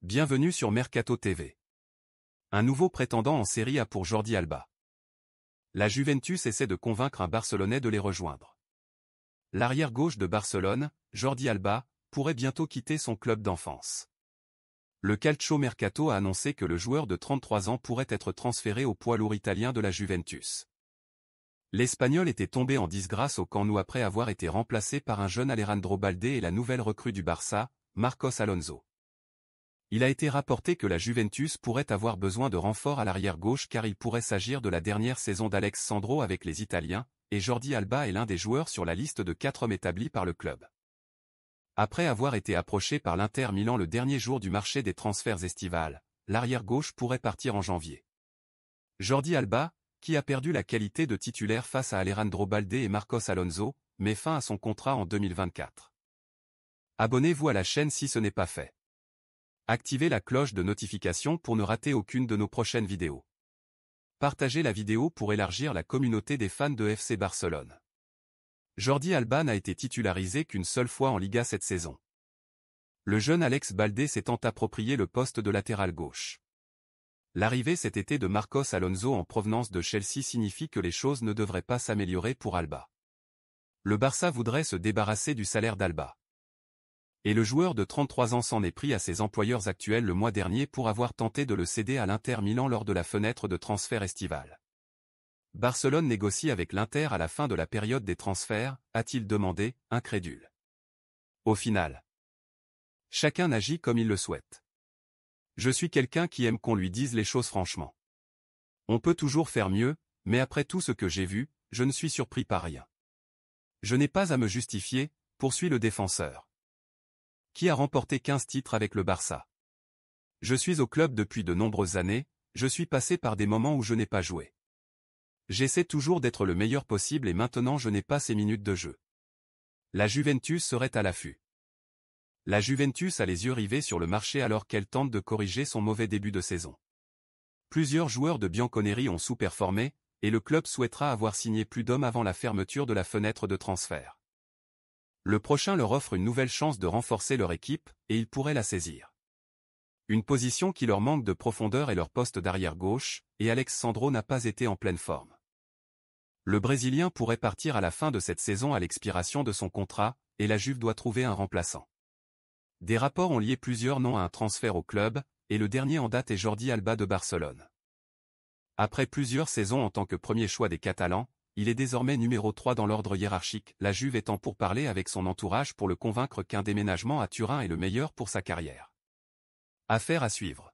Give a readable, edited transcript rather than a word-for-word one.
Bienvenue sur Mercato TV. Un nouveau prétendant en Série A pour Jordi Alba. La Juventus essaie de convaincre un Barcelonais de les rejoindre. L'arrière gauche de Barcelone, Jordi Alba, pourrait bientôt quitter son club d'enfance. Le Calcio Mercato a annoncé que le joueur de 33 ans pourrait être transféré au poids lourd italien de la Juventus. L'Espagnol était tombé en disgrâce au Camp Nou après avoir été remplacé par un jeune Alejandro Balde et la nouvelle recrue du Barça, Marcos Alonso. Il a été rapporté que la Juventus pourrait avoir besoin de renforts à l'arrière gauche car il pourrait s'agir de la dernière saison d'Alex Sandro avec les Italiens, et Jordi Alba est l'un des joueurs sur la liste de 4 hommes établis par le club. Après avoir été approché par l'Inter Milan le dernier jour du marché des transferts estivales, l'arrière gauche pourrait partir en janvier. Jordi Alba, qui a perdu la qualité de titulaire face à Alejandro Balde et Marcos Alonso, met fin à son contrat en 2024. Abonnez-vous à la chaîne si ce n'est pas fait. Activez la cloche de notification pour ne rater aucune de nos prochaines vidéos. Partagez la vidéo pour élargir la communauté des fans de FC Barcelone. Jordi Alba n'a été titularisé qu'une seule fois en Liga cette saison. Le jeune Alex Balde s'étant approprié le poste de latéral gauche. L'arrivée cet été de Marcos Alonso en provenance de Chelsea signifie que les choses ne devraient pas s'améliorer pour Alba. Le Barça voudrait se débarrasser du salaire d'Alba. Et le joueur de 33 ans s'en est pris à ses employeurs actuels le mois dernier pour avoir tenté de le céder à l'Inter Milan lors de la fenêtre de transfert estivale. Barcelone négocie avec l'Inter à la fin de la période des transferts, a-t-il demandé, incrédule. Au final, chacun agit comme il le souhaite. Je suis quelqu'un qui aime qu'on lui dise les choses franchement. On peut toujours faire mieux, mais après tout ce que j'ai vu, je ne suis surpris par rien. Je n'ai pas à me justifier, poursuit le défenseur. Qui a remporté 15 titres avec le Barça. Je suis au club depuis de nombreuses années, je suis passé par des moments où je n'ai pas joué. J'essaie toujours d'être le meilleur possible et maintenant je n'ai pas ces minutes de jeu. La Juventus serait à l'affût. La Juventus a les yeux rivés sur le marché alors qu'elle tente de corriger son mauvais début de saison. Plusieurs joueurs de Bianconeri ont sous-performé, et le club souhaitera avoir signé plus d'hommes avant la fermeture de la fenêtre de transfert. Le prochain leur offre une nouvelle chance de renforcer leur équipe, et ils pourraient la saisir. Une position qui leur manque de profondeur est leur poste d'arrière gauche, et Alex Sandro n'a pas été en pleine forme. Le Brésilien pourrait partir à la fin de cette saison à l'expiration de son contrat, et la Juve doit trouver un remplaçant. Des rapports ont lié plusieurs noms à un transfert au club, et le dernier en date est Jordi Alba de Barcelone. Après plusieurs saisons en tant que premier choix des Catalans, il est désormais numéro 3 dans l'ordre hiérarchique, la Juve étant pour parler avec son entourage pour le convaincre qu'un déménagement à Turin est le meilleur pour sa carrière. Affaire à suivre.